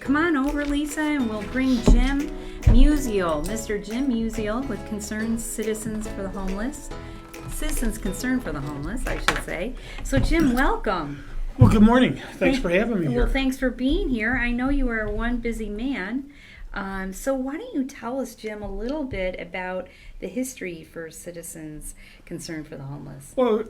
come on over, Lisa, and we'll bring Jim Musial, Mr. Jim Musial with Citizens Concerned for the Homeless, I should say. So, Jim, welcome. Well, good morning. Thanks for having me here. Well, thanks for being here. I know you are one busy man. So why don't you tell us, Jim, a little bit about the history for Citizens Concerned for the Homeless? Well,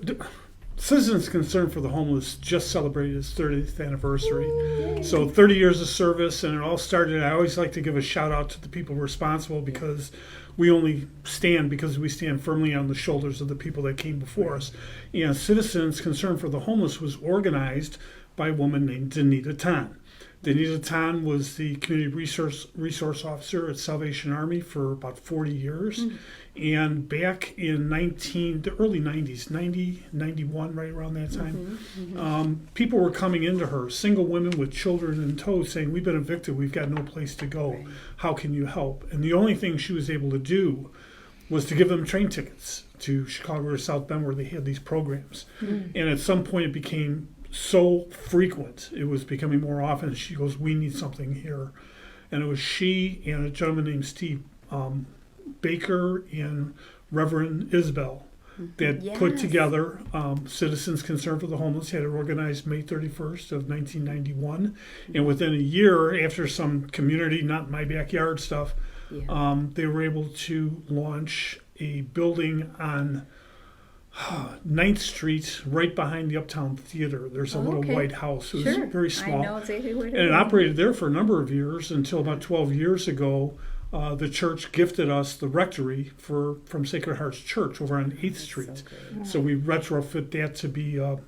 Citizens Concerned for the Homeless just celebrated its 30th anniversary. Ooh, so 30 years of service, and it all started, I always like to give a shout out to the people responsible because we only stand because we stand firmly on the shoulders of the people that came before us. And Citizens Concerned for the Homeless was organized by a woman named Danita Tan. Danita Tan was the community resource officer at Salvation Army for about 40 years. Mm-hmm. And back in the early 90s, 90, 91, right around that time, people were coming into her, single women with children in tow, saying, "We've been evicted, we've got no place to go. Right. How can you help?" And the only thing she was able to do was to give them train tickets to Chicago or South Bend where they had these programs. Mm-hmm. And at some point it became so frequent, it was becoming more often. She goes, "We need something here." And it was she and a gentleman named Steve Baker and Reverend Isabel that put together Citizens Concerned for the Homeless, had it organized May 31st of 1991. And within a year, after some community, not in my backyard stuff, they were able to launch a building on 9th Street, right behind the Uptown Theater. There's a little white house. It was very small. I know exactly where and it operated there for a number of years until about 12 years ago. The church gifted us the rectory from Sacred Heart's Church over on 8th Street. So we retrofit that to be our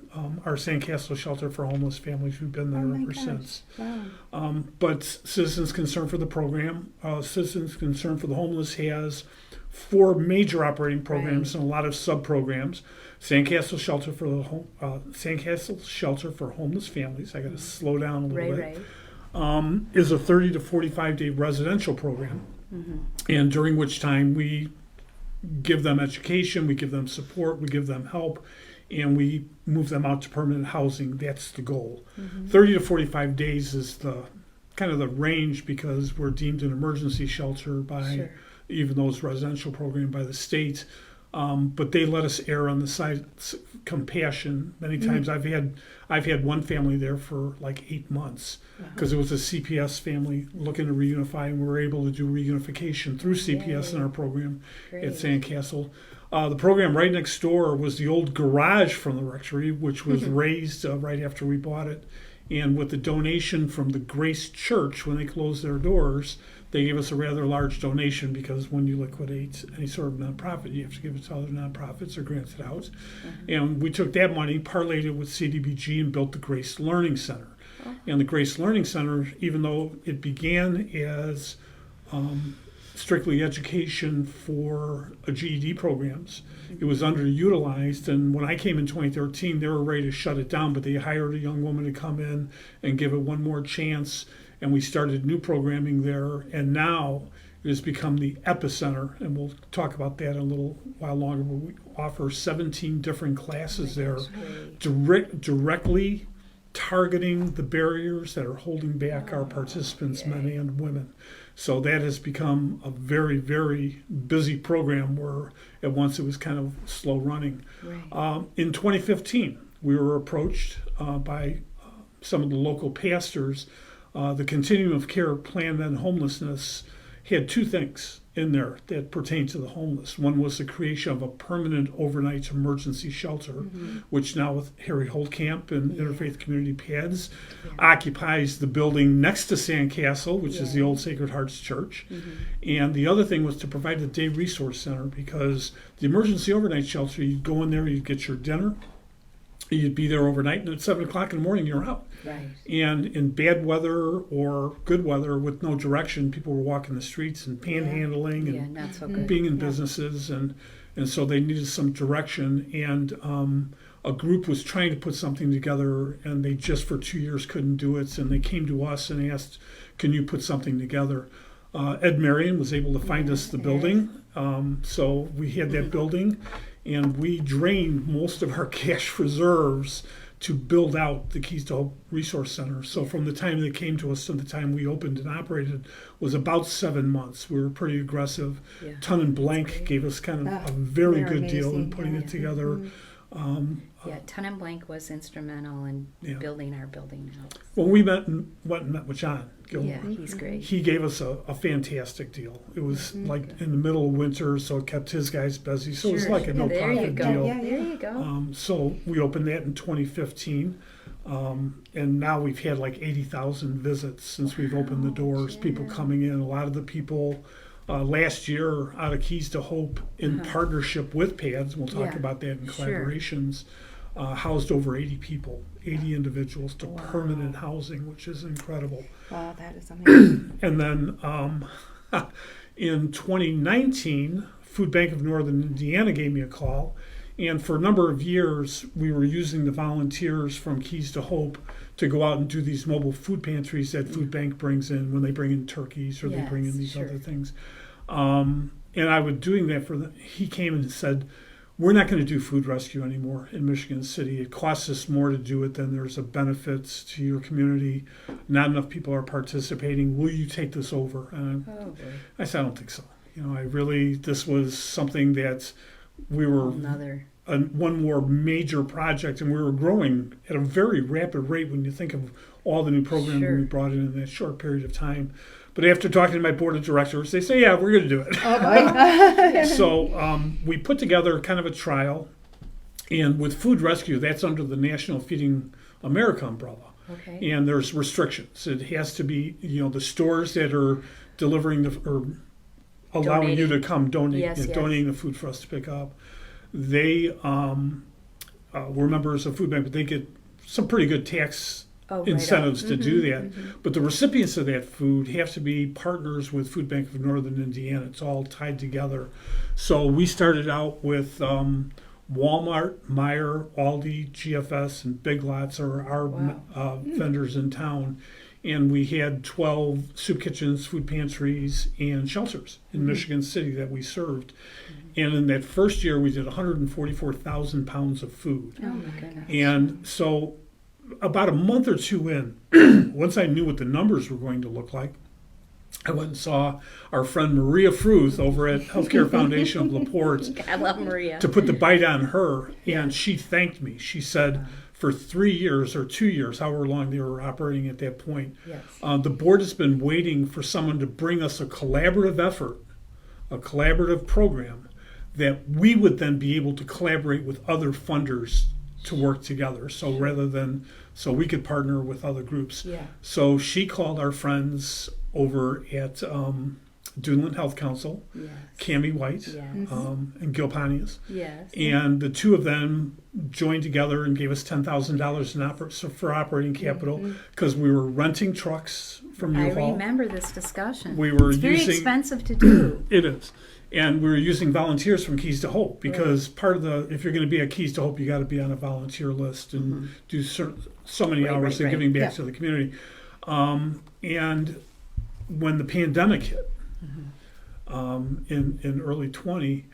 sandcastle shelter for homeless families. We've been there ever since. Wow. But Citizens Concerned for the program, Citizens Concerned for the Homeless has 4 major operating programs and a lot of sub-programs. Sandcastle Shelter for Homeless Families. I got to slow down a little bit. Is a 30 to 45 day residential program, and during which time we give them education, we give them support, we give them help, and we move them out to permanent housing. That's the goal. 30 to 45 days is the kind of the range because we're deemed an emergency shelter by even though it's a residential program by the state. But they let us err on the side of compassion. Many times I've had one family there for like 8 months because it was a CPS family looking to reunify, and we were able to do reunification through CPS in our program at Sandcastle. The program right next door was the old garage from the rectory, which was raised right after we bought it. And with the donation from the Grace Church, when they closed their doors, they gave us a rather large donation because when you liquidate any sort of nonprofit, you have to give it to other nonprofits or grant it out. And we took that money, parlayed it with CDBG, and built the Grace Learning Center. And the Grace Learning Center, even though it began as strictly education for GED programs, it was underutilized. And when I came in 2013, they were ready to shut it down, but they hired a young woman to come in and give it one more chance. And we started new programming there, and now it has become the epicenter, and we'll talk about that in a little while longer, but we offer 17 different classes there, directly targeting the barriers that are holding back our participants, men and women. So that has become a very, very busy program where at once it was kind of slow running. In 2015, we were approached by some of the local pastors. The Continuum of Care Plan to End Homelessness had 2 things in there that pertain to the homeless. One was the creation of a permanent overnight emergency shelter, which now with Harry Holtkamp and Interfaith Community PADS occupies the building next to Sandcastle, which is the old Sacred Heart's Church. And the other thing was to provide a day resource center, because the emergency overnight shelter, you'd go in there, you'd get your dinner, you'd be there overnight, and at 7 o'clock in the morning, you're out. And in bad weather or good weather with no direction, people were walking the streets and panhandling and not so good. Being in businesses. And so they needed some direction. And a group was trying to put something together, and they just for 2 years couldn't do it. And they came to us and asked, "Can you put something together?" Ed Marion was able to find us the building. So we had that building, and we drained most of our cash reserves to build out the Keystone Resource Center. So from the time they came to us to the time we opened and operated was about 7 months. We were pretty aggressive. Yeah. Ton and Blank gave us kind of a very they're good deal in amazing, putting yeah. it together. Yeah, Ton and Blank was instrumental in building our building house. When we went and met with John Gilmore, Yeah, he's great. he gave us a fantastic deal. It was like in the middle of winter, so it kept his guys busy. So it was like a no there you profit go. deal. Yeah, there you go. So we opened that in 2015. And now we've had like 80,000 visits since we've opened the doors, people coming in. A lot of the people last year out of Keys to Hope in partnership with PADS, we'll talk about that in collaborations, housed over 80 people, 80 individuals to permanent housing, which is incredible. Wow, that is amazing. And then in 2019, Food Bank of Northern Indiana gave me a call. And for a number of years, we were using the volunteers from Keys to Hope to go out and do these mobile food pantries that Food Bank brings in when they bring in turkeys or they bring in these other things. And I was doing that for them. He came and said, we're not going to do food rescue anymore in Michigan City. It costs us more to do it than there's a benefits to your community. Not enough people are participating. Will you take this over? And I said, I don't think so. This was something that we were one more major project, and we were growing at a very rapid rate when you think of all the new programs we brought in that short period of time. But after talking to my board of directors, they say, yeah, we're going to do it. So we put together kind of a trial, and with food rescue, that's under the National Feeding America umbrella. Okay. And there's restrictions. It has to be, the stores that are delivering or allowing you to come donating the food for us to pick up. They were members of Food Bank, but they get some pretty good tax incentives to do that. But the recipients of that food have to be partners with Food Bank of Northern Indiana. It's all tied together. So we started out with Walmart, Meijer, Aldi, GFS, and Big Lots are our vendors in town. And we had 12 soup kitchens, food pantries, and shelters in Michigan City that we served. And in that first year, we did 144,000 pounds of food. Oh, my goodness. And so about a month or two in, once I knew what the numbers were going to look like, I went and saw our friend Maria Fruth over at Healthcare Foundation of LaPorte. I love Maria. To put the bite on her, and she thanked me. She said, for 3 years or 2 years, however long they were operating at that point, the board has been waiting for someone to bring us a collaborative effort, a collaborative program that we would then be able to collaborate with other funders to work together. So so we could partner with other groups. So she called our friends over at Dunlin Health Council, Cammie White, and Gil Pontius. And the two of them joined together and gave us $10,000 for operating capital because we were renting trucks from U-Haul. I remember this discussion. It's very expensive to do. It is. And we were using volunteers from Keys to Hope because part of if you're going to be at Keys to Hope, you got to be on a volunteer list and do so many hours of giving back to the community. And when the pandemic hit in early 20,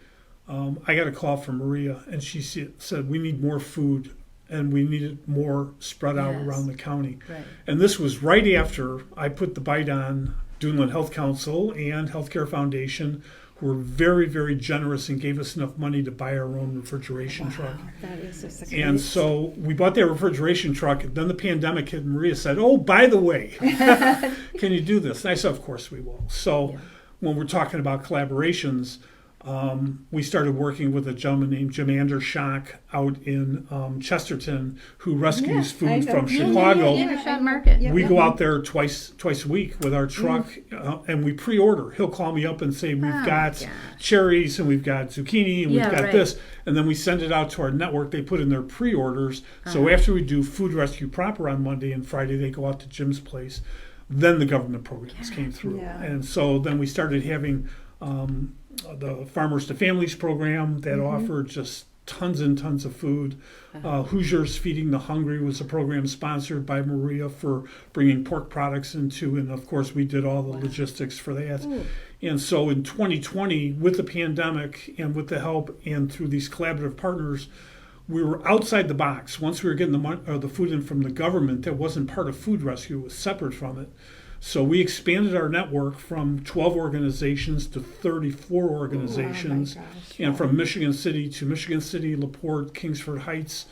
I got a call from Maria, and she said, we need more food, and we need it more spread out around the county. And this was right after I put the bite on Dunlin Health Council and Healthcare Foundation, who were very, very generous and gave us enough money to buy our own refrigeration truck. That is just and so we bought that refrigeration truck, and then the pandemic hit, and Maria said, oh, by the way, can you do this? And I said, of course we will. So when we're talking about collaborations, we started working with a gentleman named Jim Andershock out in Chesterton, who rescues food from Chicago. Market. We go out there twice a week with our truck, and we pre-order. He'll call me up and say, we've got cherries, and we've got zucchini, and we've got this. And then we send it out to our network. They put in their pre-orders. So after we do Food Rescue proper on Monday and Friday, they go out to Jim's place. Then the government programs came through. And so then we started having the Farmers to Families program that offered just tons and tons of food. Hoosiers Feeding the Hungry was a program sponsored by Maria for bringing pork products into, and of course we did all the logistics for that. And so in 2020, with the pandemic and with the help and through these collaborative partners, we were outside the box. Once we were getting the food in from the government, that wasn't part of food rescue, it was separate from it. So we expanded our network from 12 organizations to 34 organizations, Oh my gosh. and from Michigan City to Michigan City, LaPorte, Kingsford Heights,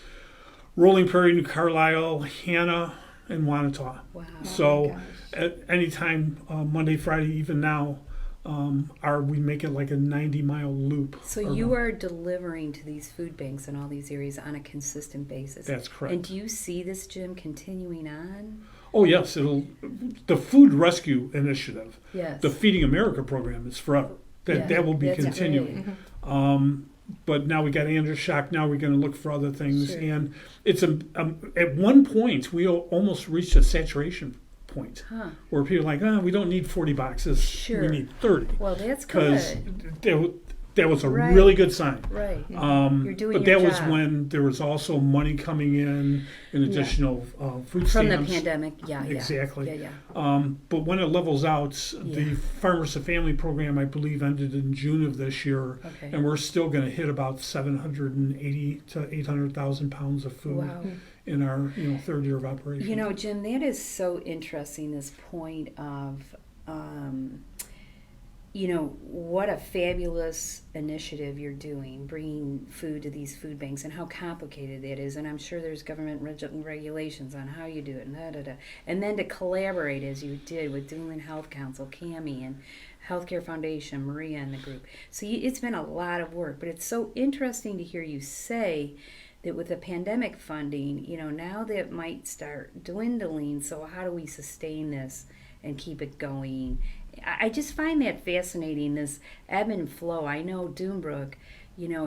Rolling Prairie, New Carlisle, Hanna, and Wanata. Wow. So gosh. at any time, Monday, Friday, even now, we make it like a 90-mile loop. So you are delivering to these food banks in all these areas on a consistent basis. That's correct. And do you see this, Jim, continuing on? Oh yes, the Food Rescue Initiative, Yes. the Feeding America program is forever. That will be that's continuing. great. But now we got Shock. Now we're going to look for other things, Sure. and it's at one point we almost reached a saturation point Huh. where people are like, we don't need 40 boxes, Sure. we need 30. Well, that's Because good. that was a Right. really good sign. Right. You're doing But your that was job. when there was also money coming in additional food From the stamps. pandemic. Yeah. Exactly. Yeah. But when it levels out, Yeah. the Farmers to Family program, I believe, ended in June of this year, Okay. and we're still going to hit about 780 to 800,000 pounds of food Wow. in our third year of operation. You know, Jim, that is so interesting, this point of, what a fabulous initiative you're doing, bringing food to these food banks, and how complicated that is. And I'm sure there's government regulations on how you do it, and And then to collaborate, as you did with Duneland Health Council, Cami, and Healthcare Foundation, Maria, and the group. So it's been a lot of work, but it's so interesting to hear you say that with the pandemic funding, now that might start dwindling, so how do we sustain this and keep it going? I just find that fascinating, this ebb and flow. I know Doombrook,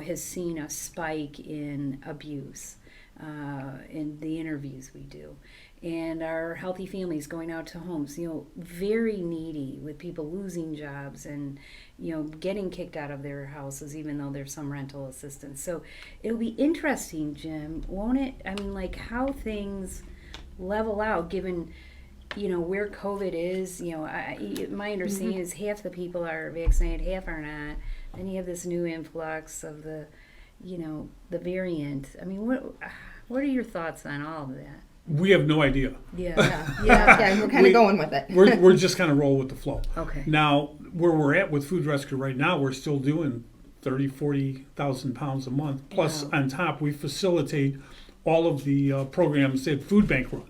has seen a spike in abuse in the interviews we do. And our healthy families going out to homes, very needy, with people losing jobs and, getting kicked out of their houses, even though there's some rental assistance. So it'll be interesting, Jim, won't it? I mean, like how things level out given, where COVID is. My understanding is half the people are vaccinated, half are not. Then you have this new influx of the variant. I mean, what are your thoughts on all of that? We have no idea. Yeah. Yeah, we're kind of going with it. We're just kind of roll with the flow. Okay. Now, where we're at with Food Rescue right now, we're still doing 30, 40,000 pounds a month. Plus, Wow. on top, we facilitate all of the programs that Food Bank run.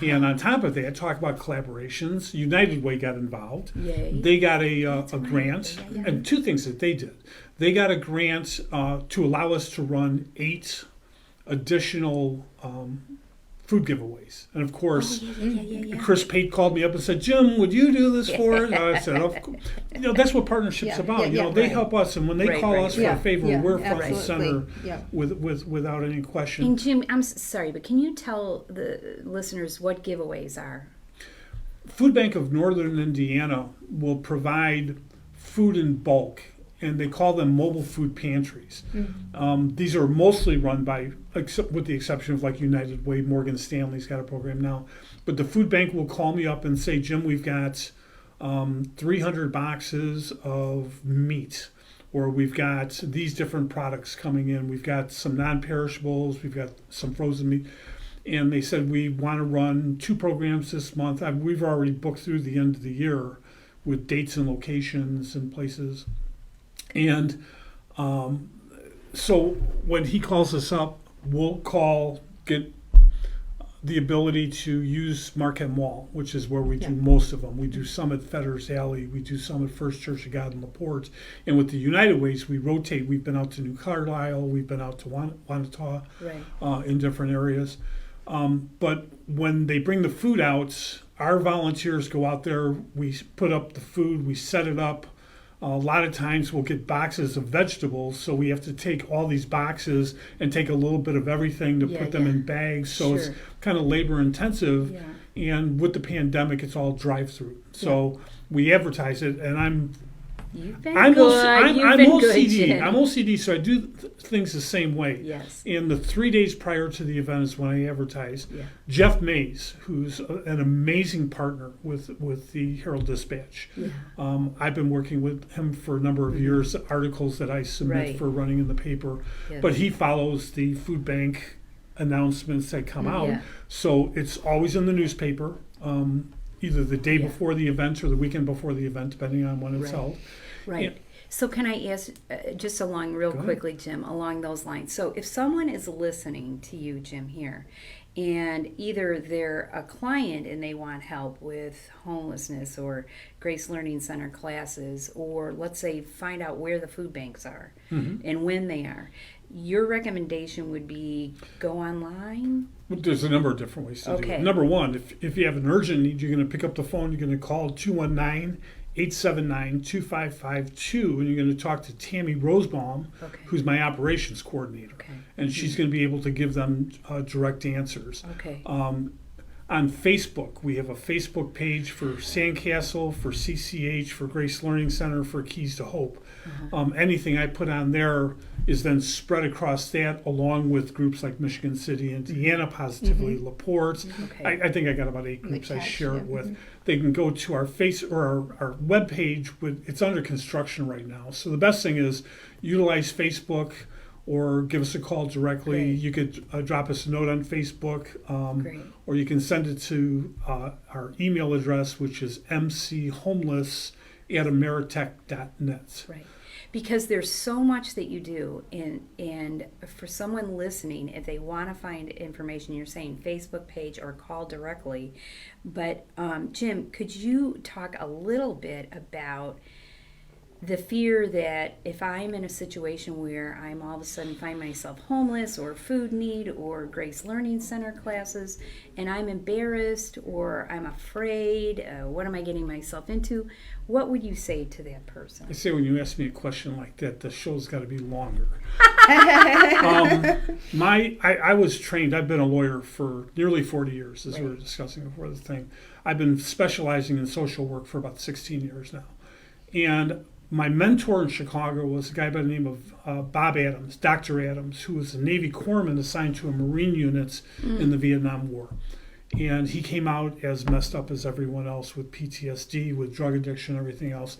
And on top of that, talk about collaborations. United Way got involved. Yay. They got a grant, and two things that they did. They got a grant to allow us to run 8 additional food giveaways. And of course, Chris Pate called me up and said, "Jim, would you do this for us?" I said, "Of course." That's what partnership's Yeah, about. yeah, They right. help us, and when they Right, call right, us for yeah, a favor, yeah, we're front and absolutely. center Yeah. without any question. And Jim, I'm sorry, but can you tell the listeners what giveaways are? Food Bank of Northern Indiana will provide food in bulk, and they call them mobile food pantries. These are mostly run by, with the exception of like United Way, Morgan Stanley's got a program now. But the food bank will call me up and say, "Jim, we've got 300 boxes of meat, or we've got these different products coming in. We've got some non-perishables, we've got some frozen meat." And they said, "We want to run 2 programs this month." We've already booked through the end of the year with dates and locations and places. And so when he calls us up, we'll get the ability to use Marquette Mall, which is where we do most of them. We do some at Fetter's Alley, we do some at First Church of God in LaPorte. And with the United Ways, we rotate. We've been out to New Carlisle, we've been out to Wanata, Right. in different areas. But when they bring the food out, our volunteers go out there, we put up the food, we set it up. A lot of times we'll get boxes of vegetables, so we have to take all these boxes and take a little bit of everything to put them in bags. So it's Sure. kind of labor intensive. Yeah. And with the pandemic, it's all drive-through. So we advertise it, and You've been I'm good. You've been OCD. good, Jim. I'm OCD, so I do things the same way. Yes. And the 3 days prior to the event is when I advertise. Yeah. Jeff Mays, who's an amazing partner with the Herald Dispatch. Yeah. I've been working with him for a number of years, articles that I submit Right. for running in the paper. Yes. But he follows the food bank announcements that come out. Yeah. So it's always in the newspaper, either the day Yeah. before the event or the weekend before the event, depending on when it's Right. held. Right. Yeah. So can I ask just along real Go ahead. quickly, Jim, along those lines? So if someone is listening to you, Jim, here, and either they're a client and they want help with homelessness or Grace Learning Center classes, or let's say find out where the food banks are and when they are, your recommendation would be go online? Well, there's a number of different ways to do Okay. it. Number one, if you have an urgent need, you're going to pick up the phone, you're going to call 219-879-2552, and you're going to talk to Tammy Rosebaum, Okay. who's my operations coordinator. Okay. And she's going to be able to give them direct answers. Okay. On Facebook, we have a Facebook page for Sandcastle, for CCH, for Grace Learning Center, for Keys to Hope. Anything I put on there is then spread across that, along with groups like Michigan City, Indiana, Positively LaPorte. Okay. I think I got about 8 groups I catch, share it yeah. with. They can go to our our webpage. It's under construction right now. So the best thing is utilize Facebook or give us a call directly. Great. You could drop us a note on Facebook, Great. or you can send it to our email address, which is mchomeless@ameritech.net. Right. Because there's so much that you do, and for someone listening, if they want to find information, you're saying Facebook page or call directly. But Jim, could you talk a little bit about the fear that if I'm in a situation where I'm all of a sudden find myself homeless or food need or Grace Learning Center classes, and I'm embarrassed or I'm afraid, what am I getting myself into? What would you say to that person? I say when you ask me a question like that, the show's got to be longer. I was trained. I've been a lawyer for nearly 40 years, as we were discussing before the thing. I've been specializing in social work for about 16 years now, and my mentor in Chicago was a guy by the name of Bob Adams, Dr. Adams, who was a Navy corpsman assigned to a Marine unit in the Vietnam War. And he came out as messed up as everyone else with PTSD, with drug addiction, everything else.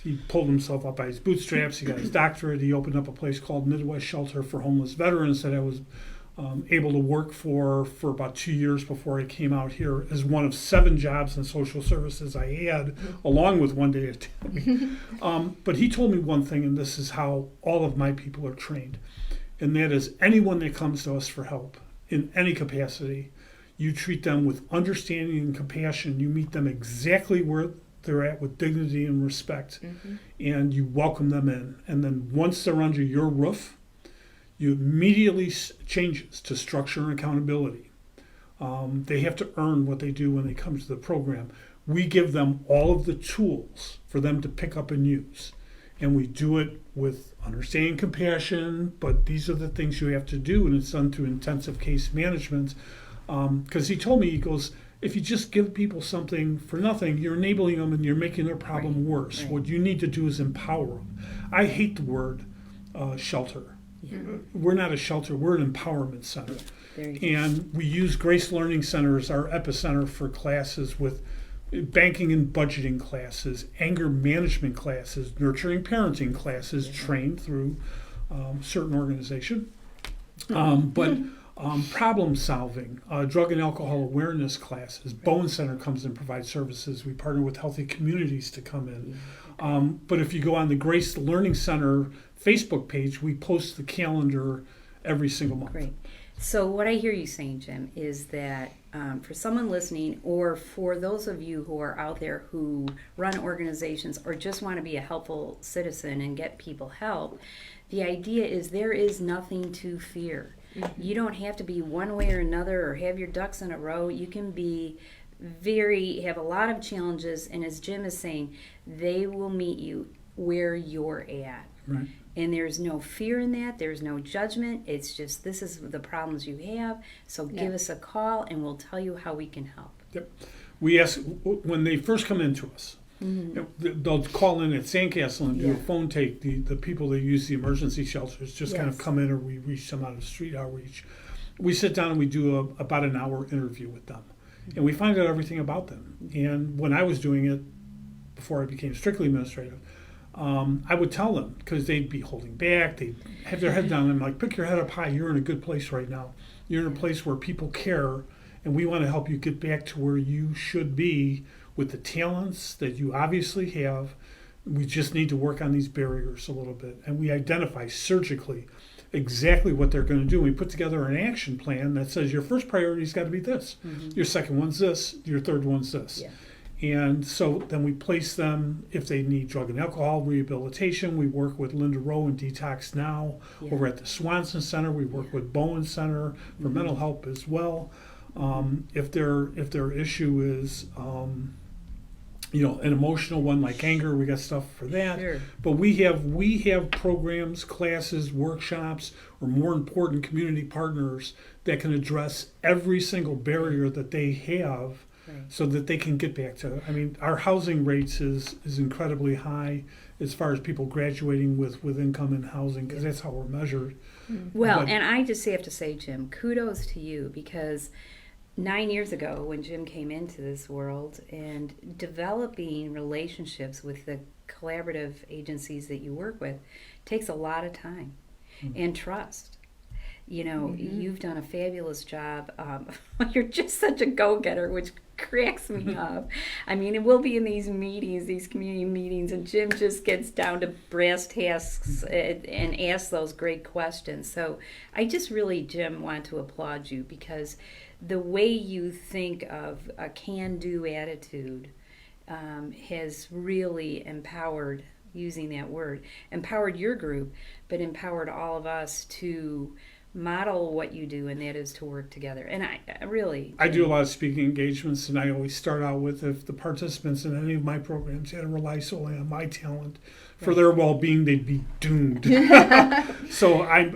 He pulled himself up by his bootstraps. He got his doctorate. He opened up a place called Midwest Shelter for Homeless Veterans that I was able to work for about 2 years before I came out here, as one of 7 jobs in social services I had, along with one day at Tammy. But he told me one thing, and this is how all of my people are trained, and that is anyone that comes to us for help in any capacity, you treat them with understanding and compassion. You meet them exactly where they're at with dignity and respect, and you welcome them in. And then once they're under your roof, you immediately changes to structure and accountability. They have to earn what they do when they come to the program. We give them all of the tools for them to pick up and use. And we do it with understanding, compassion, but these are the things you have to do, and it's done through intensive case management. Because he told me, he goes, if you just give people something for nothing, you're enabling them and you're making their problem worse. Right. What you need to do is empower them. I hate the word shelter. We're not a shelter, we're an empowerment center. There you go. And we use Grace Learning Center as our epicenter for classes with banking and budgeting classes, anger management classes, nurturing parenting classes trained through certain organization. But problem solving, drug and alcohol awareness classes. Bowen Center comes and provides services. We partner with Healthy Communities to come in. But if you go on the Grace Learning Center Facebook page, we post the calendar every single month. Great. So what I hear you saying, Jim, is that for someone listening, or for those of you who are out there who run organizations or just want to be a helpful citizen and get people help, the idea is there is nothing to fear. You don't have to be one way or another or have your ducks in a row. You can be have a lot of challenges, and as Jim is saying, they will meet you where you're at. Right. And there's no fear in that. There's no judgment. It's just, this is the problems you have. So give us a call and we'll tell you how we can help. Yep. We ask, when they first come into us, They'll call in at Sandcastle and do a Yeah. phone take. The people that use the emergency shelters just kind of Yes. come in, or we reach them out of street outreach. We sit down and we do about an hour interview with them, and we find out everything about them. And when I was doing it, before I became strictly administrative, I would tell them, because they'd be holding back, they'd have their head down, and I'm like, pick your head up high, you're in a good place right now. You're in a place where people care, and we want to help you get back to where you should be with the talents that you obviously have. We just need to work on these barriers a little bit. And we identify surgically exactly what they're going to do. We put together an action plan that says your first priority's got to be this, your second one's this, your third one's this. Yeah. And so then we place them, if they need drug and alcohol rehabilitation, we work with Linda Rowe and Detox Now. Yeah. Over at the Swanson Center, we work with Bowen Center for mental health as well. If their issue is an emotional one like anger, we got stuff for that. Sure. But we have programs, classes, workshops, or more important, community partners that can address every single barrier that they have, Right. so that they can get back to. I mean, our housing rates is incredibly high as far as people graduating with income and housing, because that's how we're measured. Well, But- and I just have to say, Jim, kudos to you, because 9 years ago when Jim came into this world and developing relationships with the collaborative agencies that you work with takes a lot of time and trust. You've done a fabulous job. You're just such a go-getter, which cracks me up. I mean, we'll be in these meetings, these community meetings, and Jim just gets down to brass tasks and asks those great questions. So I just really, Jim, want to applaud you, because the way you think of a can-do attitude has really empowered, using that word, empowered your group, but empowered all of us to model what you do, and that is to work together. And I do a lot of speaking engagements, and I always start out with, if the participants in any of my programs had to rely solely on my talent for their well-being, they'd be doomed. So I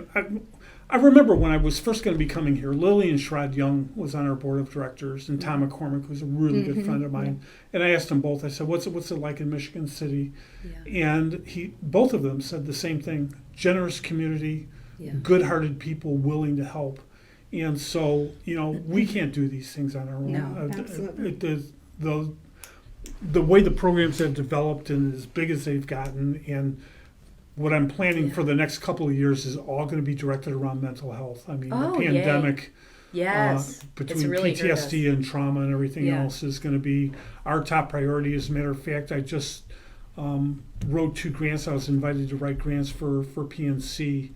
remember when I was first going to be coming here, Lillian Schrod Young was on our board of directors, and Tom McCormick was a really good friend of mine. And I asked them both, I said, what's it like in Michigan City? Yeah. And both of them said the same thing: generous community, good-hearted people willing to help. And so, we can't do these things on our own. No, absolutely. The way the programs have developed and as big as they've gotten, and what I'm planning for the next couple of years is all going to be directed around mental health. I mean, the pandemic, yes, between really PTSD and trauma and everything Yeah. else, is going to be our top priority. As a matter of fact, I just wrote 2 grants. I was invited to write grants for PNC,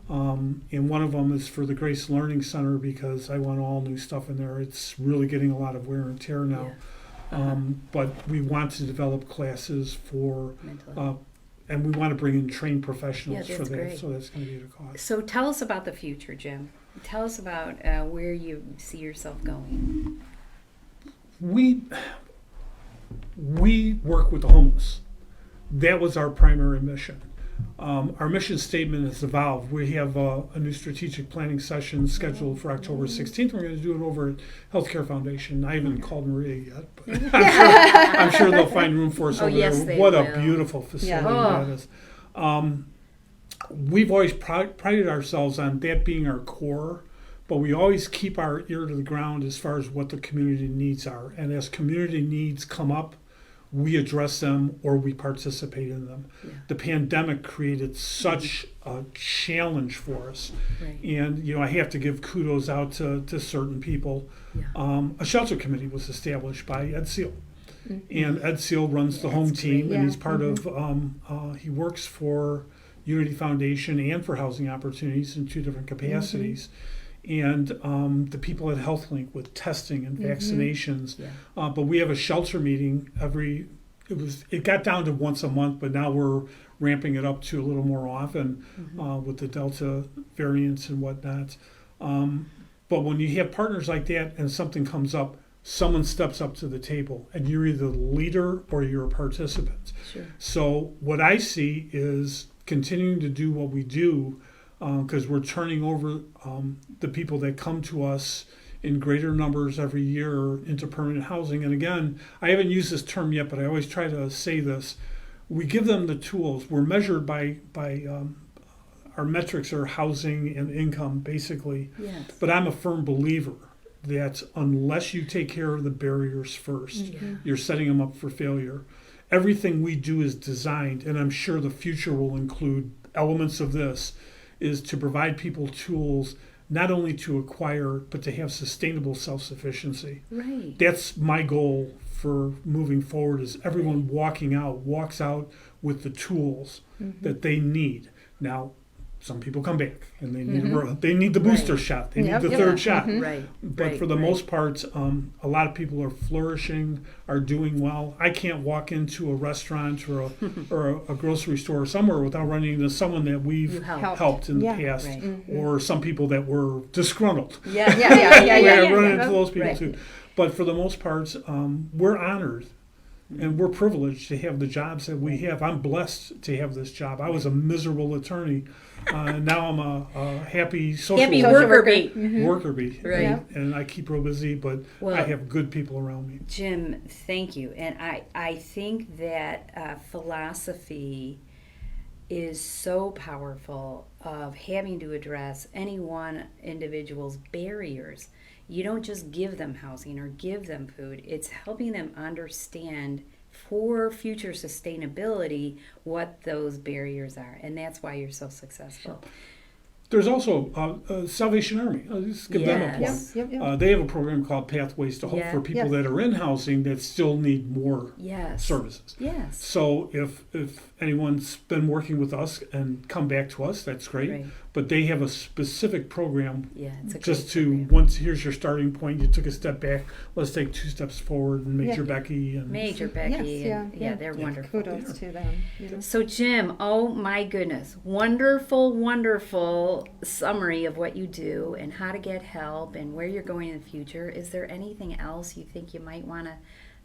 and one of them is for the Grace Learning Center, because I want all new stuff in there. It's really getting a lot of wear and tear now. But we want to develop classes for, and we want to bring in trained professionals for that. Great. So that's going to be at a cost. So tell us about the future, Jim. Tell us about where you see yourself going. We work with the homeless. That was our primary mission. Our mission statement has evolved. We have a new strategic planning session scheduled for October 16th. We're going to do it over at Healthcare Foundation. I haven't called Maria yet, but I'm sure they'll find room for us over there. What a beautiful facility that is. We've always prided ourselves on that being our core, but we always keep our ear to the ground as far as what the community needs are. And as community needs come up, we address them or we participate in them. Yeah. The pandemic created such a challenge for us. Right. And, I have to give kudos out to certain people. Yeah. A shelter committee was established by Ed Seal. And Ed Seal runs the home team, and he's part of, he works for Unity Foundation and for Housing Opportunities in 2 different capacities. And the people at HealthLink with testing and vaccinations. But we have a shelter meeting it got down to once a month, but now we're ramping it up to a little more often with the Delta variants and whatnot. But when you have partners like that and something comes up, someone steps up to the table, and you're either the leader or you're a participant. Sure. So what I see is continuing to do what we do, because we're turning over the people that come to us in greater numbers every year into permanent housing. And again, I haven't used this term yet, but I always try to say this. We give them the tools. We're measured by our metrics are housing and income, basically. Yes. But I'm a firm believer that unless you take care of the barriers first, you're setting them up for failure. Everything we do is designed, and I'm sure the future will include elements of this, is to provide people tools not only to acquire, but to have sustainable self-sufficiency. Right. That's my goal for moving forward, is everyone walks out with the tools that they need. Now, some people come back and they need the booster shot. They need the third shot. Right. But for the most part, a lot of people are flourishing, are doing well. I can't walk into a restaurant or a grocery store or somewhere without running into someone that we've helped in the past, or some people that were disgruntled. Yeah. I run into those people too. But for the most part, we're honored. And we're privileged to have the jobs that we have. I'm blessed to have this job. I was a miserable attorney. Now I'm a happy social worker bee. Worker bee. Right. And I keep real busy, but I have good people around me. Jim, thank you. And I think that philosophy is so powerful of having to address any one individual's barriers. You don't just give them housing or give them food. It's helping them understand for future sustainability what those barriers are. And that's why you're so successful. There's also Salvation Army. I'll just give them a plug. Yep. They have a program called Pathways to Hope for people that are in housing that still need more services. Yes. So if anyone's been working with us and come back to us, that's great. Right. But they have a specific program It's a just to, program. once here's your starting point, you took a step back, let's take 2 steps forward, and Major Becky. And Major Becky. Yes, and, they're wonderful. Kudos to them. So Jim, oh my goodness, wonderful summary of what you do and how to get help and where you're going in the future. Is there anything else you think you might want to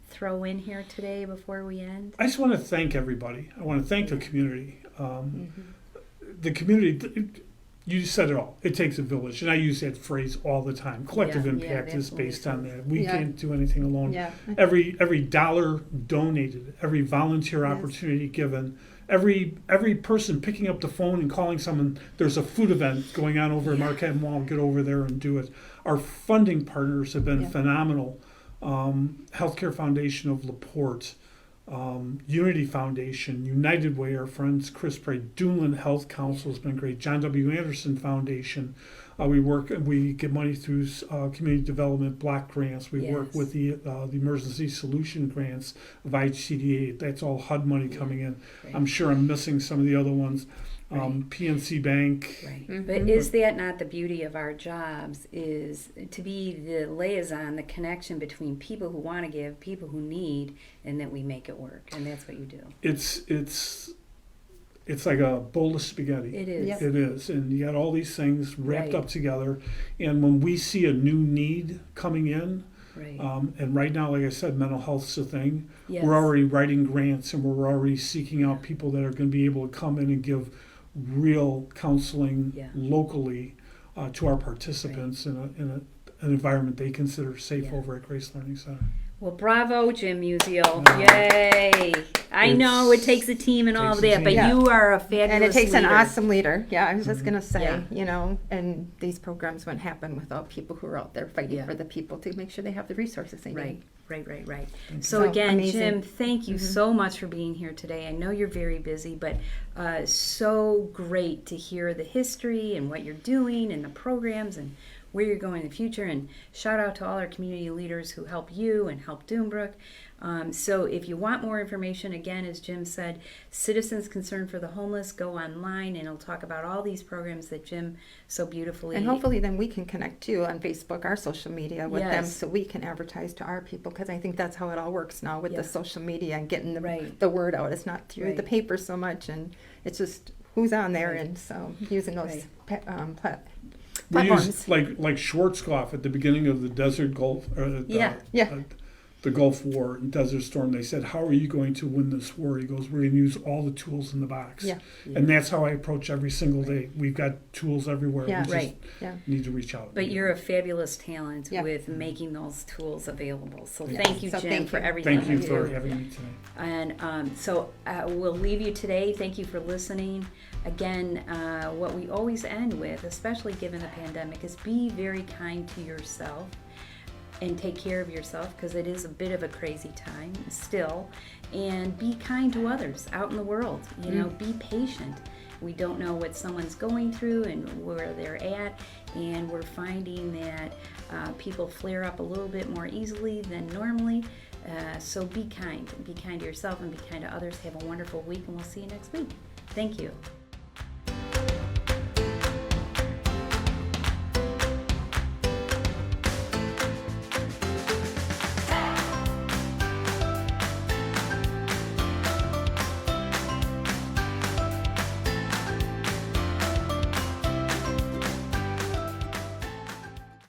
throw in here today before we end? I just want to thank everybody. I want to thank the community. The community, you said it all. It takes a village. And I use that phrase all the time. Collective impact is based on that. We can't do anything alone. Yeah. Every dollar donated, every volunteer opportunity given, every person picking up the phone and calling someone, there's a food event going on over at Marquette Mall, get over there and do it. Our funding partners have been phenomenal. Healthcare Foundation of LaPorte, Unity Foundation, United Way, our friends Chris Bray, Dunlin Health Council has been great, John W. Anderson Foundation. We get money through community development block grants. We work with the emergency solution grants of IHCDA. That's all HUD money coming in. I'm sure I'm missing some of the other ones. PNC Bank. Right. But is that not the beauty of our jobs, is to be the liaison, the connection between people who want to give, people who need, and that we make it work. And that's what you do. It's like a bowl of spaghetti. It is. It is. And you got all these things wrapped up together. And when we see a new need coming in, and right now, like I said, mental health's a thing. We're already writing grants, and we're already seeking out people that are going to be able to come in and give real counseling locally to our participants in an environment they consider safe over at Grace Learning Center. Well, bravo, Jim Musial. Yay. I know it takes a team and all of that, but you are a fabulous And it takes leader. an awesome leader. Yeah, I was just going to say, and these programs wouldn't happen without people who are out there fighting for the people to make sure they have the resources they need. Right. So again, amazing. Jim, thank you so much for being here today. I know you're very busy, but so great to hear the history and what you're doing and the programs and where you're going in the future. And shout out to all our community leaders who help you and help Doombrook. So if you want more information, again, as Jim said, Citizens Concerned for the Homeless, go online and it'll talk about all these programs that Jim so beautifully... And hopefully then we can connect too on Facebook, our social media with them, so we can advertise to our people, because I think that's how it all works now with the social media and getting the word out. It's not through the paper so much, and it's just who's on there, and so using those platforms. We use like Schwarzkopf at the beginning of the Desert Gulf, or the the Gulf War and Desert Storm, they said, how are you going to win this war? He goes, we're going to use all the tools in the box. Yeah. And that's how I approach every single day. We've got tools everywhere. Yeah. We just need to reach out. But you're a fabulous talent with making those tools available. So thank you, Jen, for everything Thank you for having me today. And so we'll leave you today. Thank you for listening. Again, what we always end with, especially given the pandemic, is be very kind to yourself and take care of yourself, because it is a bit of a crazy time still, and be kind to others out in the world. You know, be patient. We don't know what someone's going through and where they're at, and we're finding that people flare up a little bit more easily than normally. So be kind to yourself and be kind to others. Have a wonderful week, and we'll see you next week. Thank you.